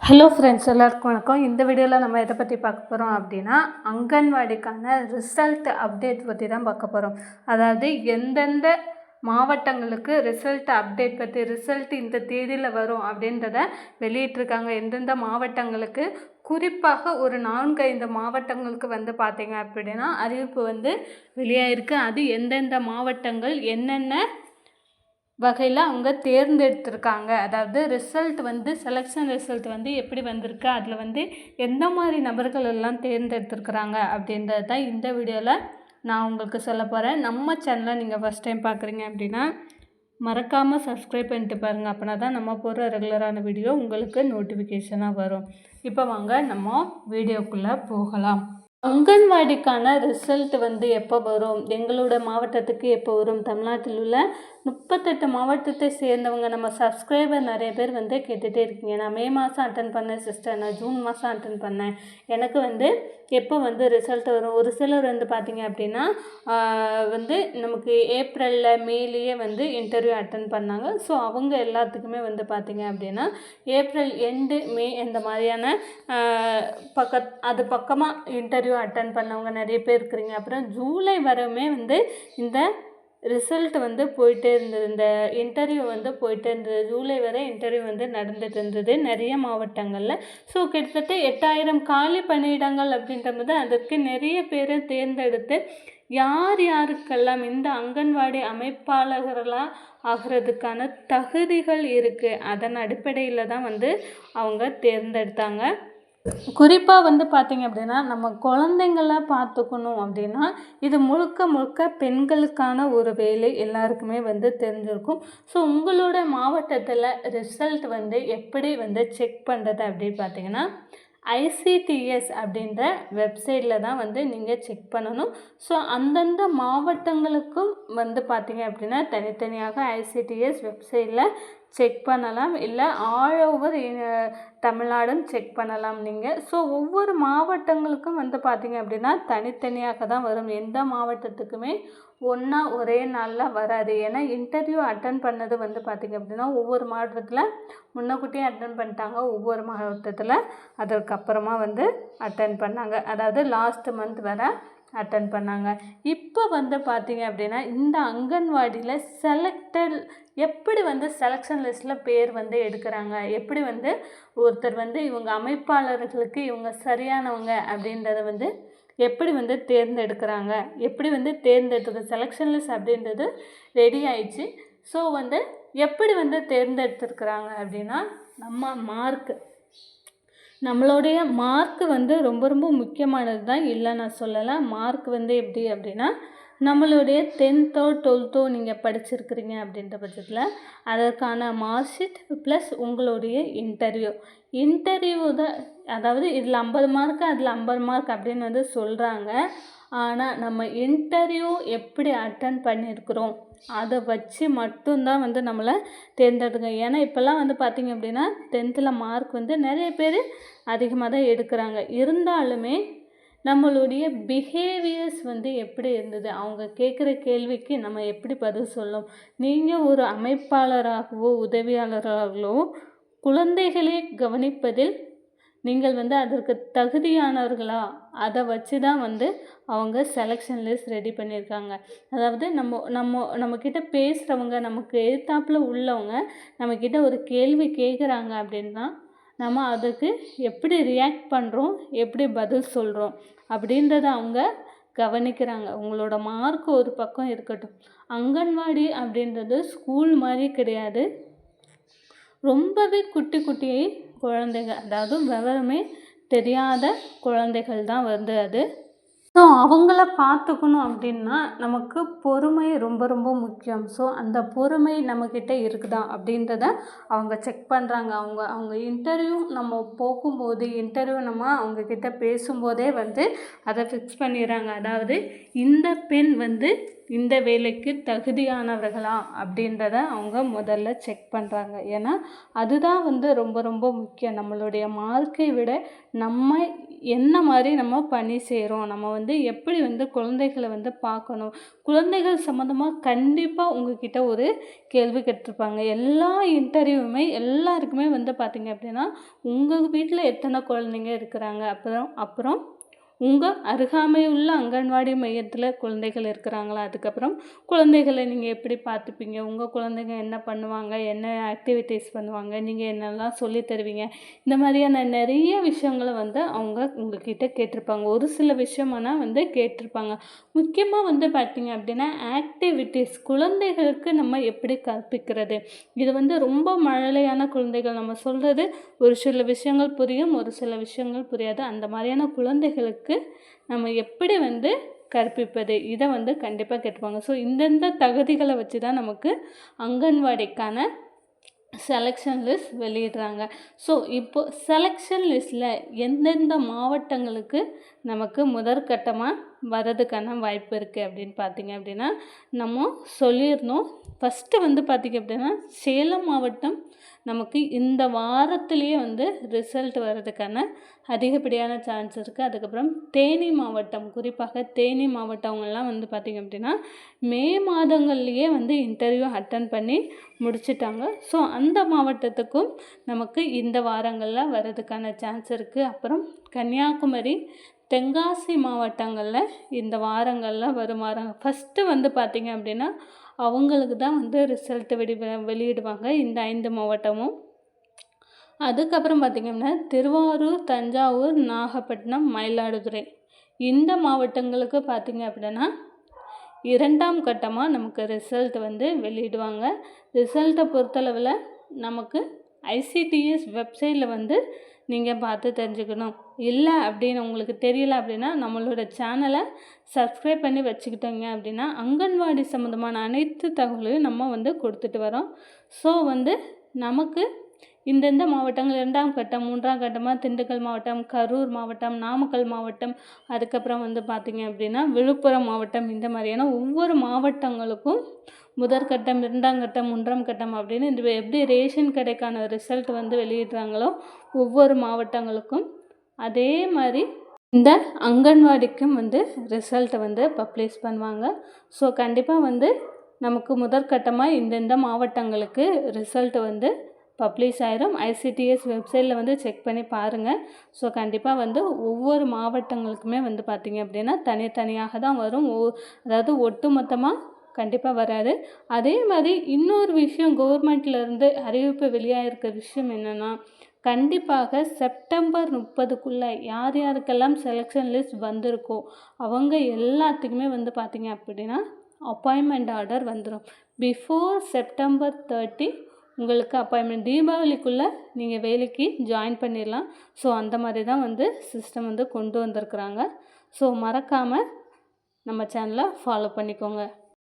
Hello friends, எல்லாருக்கும் வணக்கம். இந்த வீடியோவில் நம்ம எதை பற்றி பார்க்க போகிறோம் அப்படின்னா, அங்கன்வாடிக்கான ரிசல்ட் அப்டேட் பற்றி தான் பார்க்க போகிறோம். அதாவது எந்தெந்த மாவட்டங்களுக்கு ரிசல்ட் அப்டேட் பற்றி ரிசல்ட் இந்த தேதியில் வரும் அப்படின்றத வெளியிட்டிருக்காங்க. எந்தெந்த மாவட்டங்களுக்கு குறிப்பாக ஒரு 4-5 மாவட்டங்களுக்கு பார்த்தீங்க அப்படின்னா அறிவிப்பு வெளியாயிருக்கு. அது எந்தெந்த மாவட்டங்கள் என்னென்ன வகையில் அவங்க தேர்ந்தெடுத்திருக்காங்க, அதாவது ரிசல்ட் செலெக்ஷன் ரிசல்ட் எப்படி வந்திருக்கு, அதில் எந்த மாதிரி நபர்கள் எல்லாம் தேர்ந்தெடுத்திருக்கிறாங்க அப்படின்றது தான் இந்த வீடியோவில் நான் உங்களுக்கு சொல்ல போகிறேன். நம்ம சேனலை நீங்கள் ஃபஸ்ட் டைம் பார்க்குறீங்க அப்படின்னா மறக்காமல் சப்ஸ்கிரைப் பண்ணிட்டு பாருங்கள். அப்படின்னா தான் நம்ம போடுற ரெகுலரான வீடியோ உங்களுக்கு நோட்டிஃபிகேஷனாக வரும். இப்போ வாங்க நம்ம வீடியோக்குள்ளே போகலாம். அங்கன்வாடிக்கான ரிசல்ட் எப்போ வரும், எங்களோட மாவட்டத்துக்கு எப்போ வரும், தமிழ்நாட்டில் உள்ள 38 மாவட்டத்தை சேர்ந்தவங்க நம்ம சப்ஸ்கிரைபர் நிறைய பேர் கேட்டுகிட்டே இருக்கீங்க. நான் மே மாதம் அட்டன் பண்ணேன் சிஸ்டர், நான் ஜூன் மாதம் அட்டன் பண்ணேன், எனக்கு எப்போ ரிசல்ட் வரும். ஒரு சிலர் பார்த்தீங்க அப்படின்னா நமக்கு ஏப்ரலில் மேலேயே இன்டர்வியூ அட்டன் பண்ணாங்க. ஸோ அவங்க எல்லாத்துக்குமே பார்த்தீங்க அப்படின்னா ஏப்ரல் எண்டு மே இந்த மாதிரியான அது பக்கமாக இன்டர்வியூ அட்டன் பண்ணவங்க நிறைய பேர் இருக்கிறீங்க. அப்புறம் ஜூலை வரவுமே இந்த ரிசல்ட் போயிட்டே இருந்தது, இந்த இன்டர்வியூ போயிட்டே இருந்தது. ஜூலை வரை இன்டர்வியூ நடந்துட்டு இருந்தது நிறைய மாவட்டங்களில். ஸோ கிட்டத்தட்ட 8000 காலி பணியிடங்கள் அப்படின்றது அதற்கு நிறைய பேரை தேர்ந்தெடுத்து யார் யாருக்கெல்லாம் இந்த அங்கன்வாடி அமைப்பாளர்களாக ஆகிறதுக்கான தகுதிகள் இருக்குது, அதன் அடிப்படையில் தான் அவங்க தேர்ந்தெடுத்தாங்க. குறிப்பாக பார்த்தீங்க அப்படின்னா நம்ம குழந்தைங்கள பார்த்துக்கணும் அப்படின்னா இது முழுக்க முழுக்க பெண்களுக்கான ஒரு வேலை, எல்லாருக்குமே தெரிஞ்சிருக்கும். ஸோ உங்களோட மாவட்டத்தில் ரிசல்ட் எப்படி செக் பண்ணுறது அப்படின்னு பார்த்தீங்கன்னா ICTS அப்படின்ற வெப்சைட்டில் தான் நீங்கள் செக் பண்ணணும். ஸோ அந்தந்த மாவட்டங்களுக்கும் பார்த்தீங்க அப்படின்னா தனித்தனியாக ICTS வெப்சைட்டில் செக் பண்ணலாம், இல்லை ஆல் ஓவர் தமிழ்நாடும் செக் பண்ணலாம் நீங்கள். ஸோ ஒவ்வொரு மாவட்டங்களுக்கும் பார்த்தீங்க அப்படின்னா தனித்தனியாக தான் வரும். எந்த மாவட்டத்துக்குமே ஒன்றா ஒரே நாளில் வராது. ஏன்னா இன்டர்வியூ அட்டன் பண்ணது பார்த்தீங்க அப்படின்னா ஒவ்வொரு மாவட்டத்தில் முன்னக்கூட்டியே அட்டன் பண்ணிட்டாங்க, ஒவ்வொரு மாவட்டத்தில் அதற்கப்புறமா அட்டன் பண்ணாங்க, அதாவது லாஸ்ட் மந்த் வரை அட்டன் பண்ணாங்க. இப்போ பார்த்தீங்க அப்படின்னா இந்த அங்கன்வாடியில் செலக்டட் எப்படி செலெக்ஷன் லிஸ்ட்டில் பேர் எடுக்கிறாங்க, எப்படி ஒருத்தர் இவங்க அமைப்பாளர்களுக்கு இவங்க சரியானவங்க அப்படின்றத எப்படி தேர்ந்தெடுக்கிறாங்க, எப்படி தேர்ந்தெடுத்து செலெக்ஷன் லிஸ்ட் அப்படின்றது ரெடி ஆயிடுச்சு. ஸோ எப்படி தேர்ந்தெடுத்துருக்குறாங்க அப்படின்னா நம்மளுடைய மார்க் ரொம்ப ரொம்ப முக்கியமானது தான், இல்லை நான் சொல்லலை. மார்க் எப்படி அப்படின்னா நம்மளுடைய 10th 12th நீங்கள் படிச்சிருக்கிறீங்க அப்படின்ற பட்சத்தில் அதற்கான மார்க் ஷீட் ப்ளஸ் உங்களுடைய இன்டர்வியூ தான். அதாவது இதில் 50 மார்க்கு அதில் 50 மார்க் அப்படின்னு சொல்கிறாங்க. ஆனால் நம்ம இன்டர்வியூ எப்படி அட்டன் பண்ணியிருக்கிறோம் அதை வச்சு மட்டும்தான் நம்மளை தேர்ந்தெடுங்க. ஏன்னா இப்போல்லாம் பார்த்தீங்க அப்படின்னா 10th மார்க் நிறைய பேர் அதிகமாக தான் எடுக்கிறாங்க. இருந்தாலுமே நம்மளுடைய பிஹேவியர்ஸ் எப்படி இருந்தது, அவங்க கேட்குற கேள்விக்கு நம்ம எப்படி பதில் சொல்லணும். நீங்கள் ஒரு அமைப்பாளராகவோ உதவியாளராகவோ குழந்தைகளை கவனிப்பதில் நீங்கள் அதற்கு தகுதியானவர்களா, அதை வச்சு தான் அவங்க செலெக்ஷன் லிஸ்ட் ரெடி பண்ணியிருக்காங்க. அதாவது நம்மக்கிட்ட பேசுகிறவங்க, நமக்கு எதிர்த்தாப்பில் உள்ளவங்க நம்மக்கிட்ட ஒரு கேள்வி கேட்குறாங்க அப்படின்னா நம்ம அதுக்கு எப்படி ரியாக்ட் பண்ணுறோம், எப்படி பதில் சொல்கிறோம் அப்படின்றத அவங்க கவனிக்கிறாங்க. உங்களோட மார்க் ஒரு பக்கம் இருக்கட்டும், அங்கன்வாடி அப்படின்றது ஸ்கூல் மாதிரி கிடையாது. ரொம்பவே குட்டி குழந்தைங்க, அதாவது விவரமே தெரியாத குழந்தைகள் தான் அது. ஸோ அவங்கள பார்த்துக்கணும் அப்படின்னா நமக்கு பொறுமை ரொம்ப ரொம்ப முக்கியம். ஸோ அந்த பொறுமை நம்மக்கிட்ட இருக்குதா அப்படின்றத அவங்க செக் பண்ணுறாங்க. அவங்க இன்டர்வியூ நம்ம போகும்போது நம்ம அவங்கக்கிட்ட பேசும்போதே அதை ஃபிக்ஸ் பண்ணிடுறாங்க. அதாவது இந்த பெண் இந்த வேலைக்கு தகுதியானவர்களா அப்படின்றத அவங்க முதல்ல செக் பண்ணுறாங்க. ஏன்னா அதுதான் வந்து ரொம்ப ரொம்ப முக்கியம். நம்மளுடைய மார்க்கை விட நம்ம என்ன மாதிரி நம்ம பணி செய்கிறோம், நம்ம வந்து எப்படி வந்து குழந்தைகளை வந்து பார்க்கணும். குழந்தைகள் சம்மந்தமாக கண்டிப்பாக உங்ககிட்ட ஒரு கேள்வி கேட்டிருப்பாங்க. எல்லா இன்டர்வியூவுமே எல்லாருக்குமே வந்து பார்த்திங்க அப்படின்னா, உங்கள் வீட்டில் எத்தனை குழந்தைங்க இருக்கிறாங்க, அப்புறம் உங்கள் அருகாமையில் உள்ள அங்கன்வாடி மையத்தில் குழந்தைகள் இருக்கிறாங்களா, அதுக்கப்புறம் குழந்தைகளை நீங்கள் எப்படி பார்த்துப்பீங்க, உங்கள் குழந்தைங்க என்ன பண்ணுவாங்க, என்ன ஆக்டிவிட்டீஸ் பண்ணுவாங்க, நீங்கள் என்னெல்லாம் சொல்லி தருவீங்க, இந்த மாதிரியான நிறைய விஷயங்களை வந்து அவங்க உங்ககிட்ட கேட்டிருப்பாங்க. ஒரு சில விஷயமானால் வந்து கேட்டிருப்பாங்க. முக்கியமாக வந்து பார்த்திங்க அப்படின்னா ஆக்டிவிட்டீஸ், குழந்தைகளுக்கு நம்ம எப்படி கற்பிக்கிறது. இது வந்து ரொம்ப மழலையான குழந்தைகள், நம்ம சொல்கிறது ஒரு சில விஷயங்கள் புரியும், ஒரு சில விஷயங்கள் புரியாது. அந்த மாதிரியான குழந்தைகளுக்கு நம்ம எப்படி வந்து கற்பிப்பது, இதை வந்து கண்டிப்பாக கேட்பாங்க. ஸோ இந்தந்த தகுதிகளை வச்சு தான் நமக்கு அங்கன்வாடிக்கான செலெக்ஷன் லிஸ்ட் வெளியிடுறாங்க. ஸோ இப்போது செலெக்ஷன் லிஸ்ட்டில் எந்தெந்த மாவட்டங்களுக்கு நமக்கு முதற்கட்டமாக வர்றதுக்கான வாய்ப்பு இருக்குது அப்படின்னு பார்த்திங்க அப்படின்னா, நம்ம சொல்லியிருந்தோம். ஃபஸ்ட்டு வந்து பார்த்திங்க அப்படின்னா சேலம் மாவட்டம் நமக்கு இந்த வாரத்திலேயே வந்து ரிசல்ட் வர்றதுக்கான அதிகப்படியான சான்ஸ் இருக்குது. அதுக்கப்புறம் தேனி மாவட்டம், குறிப்பாக தேனி மாவட்டவங்கள்லாம் வந்து பார்த்திங்க அப்படின்னா மே மாதங்கள்லேயே வந்து இன்டர்வியூ அட்டன் பண்ணி முடிச்சிட்டாங்க. ஸோ அந்த மாவட்டத்துக்கும் நமக்கு இந்த வாரங்களில் வர்றதுக்கான சான்ஸ் இருக்குது. அப்புறம் கன்னியாகுமரி, தென்காசி மாவட்டங்களில் இந்த வாரங்களில் வரும் வாரங்கள் ஃபஸ்ட்டு வந்து பார்த்திங்க அப்படின்னா அவங்களுக்கு தான் வந்து ரிசல்ட்டு வெளியிடுவாங்க இந்த 5 மாவட்டமும். அதுக்கப்புறம் பார்த்திங்க அப்படின்னா திருவாரூர், தஞ்சாவூர், நாகப்பட்டினம், மயிலாடுதுறை இந்த மாவட்டங்களுக்கு பார்த்திங்க அப்படின்னா 2ஆம் கட்டமாக நமக்கு ரிசல்ட் வந்து வெளியிடுவாங்க. ரிசல்ட்டை பொறுத்தளவில் நமக்கு ஐசிடிஎஸ் வெப்சைட்டில் வந்து நீங்கள் பார்த்து தெரிஞ்சுக்கணும். இல்லை அப்படின்னு உங்களுக்கு தெரியல அப்படின்னா நம்மளோட சேனலை சப்ஸ்கிரைப் பண்ணி வச்சுக்கிட்டோங்க அப்படின்னா அங்கன்வாடி சம்மந்தமான அனைத்து தகவலையும் நம்ம வந்து கொடுத்துட்டு வரோம். ஸோ வந்து நமக்கு இந்தந்த மாவட்டங்கள் 2ஆம் கட்டம், 3ஆம் கட்டமாக திண்டுக்கல் மாவட்டம், கரூர் மாவட்டம், நாமக்கல் மாவட்டம், அதுக்கப்புறம் வந்து பார்த்திங்க அப்படின்னா விழுப்புரம் மாவட்டம், இந்த மாதிரியான ஒவ்வொரு மாவட்டங்களுக்கும் முதற்கட்டம், 2ஆம் கட்டம், 3ஆம் கட்டம் அப்படின்னு இந்த எப்படி ரேஷன் கடைக்கான ரிசல்ட் வந்து வெளியிடுறாங்களோ ஒவ்வொரு மாவட்டங்களுக்கும் அதே மாதிரி இந்த அங்கன்வாடிக்கும் வந்து ரிசல்ட்டை வந்து பப்ளிஷ் பண்ணுவாங்க. ஸோ கண்டிப்பாக வந்து நமக்கு முதற்கட்டமாக இந்தந்த மாவட்டங்களுக்கு ரிசல்ட்டு வந்து பப்ளிஷ் ஆயிரும். ஐசிடிஎஸ் வெப்சைட்டில் வந்து செக் பண்ணி பாருங்கள். ஸோ கண்டிப்பாக வந்து ஒவ்வொரு மாவட்டங்களுக்குமே வந்து பார்த்திங்க அப்படின்னா தனித்தனியாக தான் வரும். அதாவது ஒட்டு மொத்தமாக கண்டிப்பாக வராது. அதே மாதிரி இன்னொரு விஷயம், கவர்மெண்ட்லேருந்து அறிவிப்பு வெளியாகிருக்க விஷயம் என்னென்னா, கண்டிப்பாக செப்டம்பர் 30க்குள்ளே யார் யாருக்கெல்லாம் செலெக்ஷன் லிஸ்ட் வந்திருக்கோ அவங்க எல்லாத்துக்குமே வந்து பார்த்திங்க அப்படின்னா அப்பாயின்மெண்ட் ஆர்டர் வந்துடும். பிஃபோர் செப்டம்பர் 30 உங்களுக்கு அப்பாயின்மெண்ட், தீபாவளிக்குள்ளே நீங்கள் வேலைக்கு ஜாயின் பண்ணிடலாம். ஸோ அந்த மாதிரி தான் வந்து சிஸ்டம் வந்து கொண்டு வந்திருக்குறாங்க. ஸோ மறக்காமல் நம்ம சேனலை ஃபாலோ பண்ணிக்கோங்க.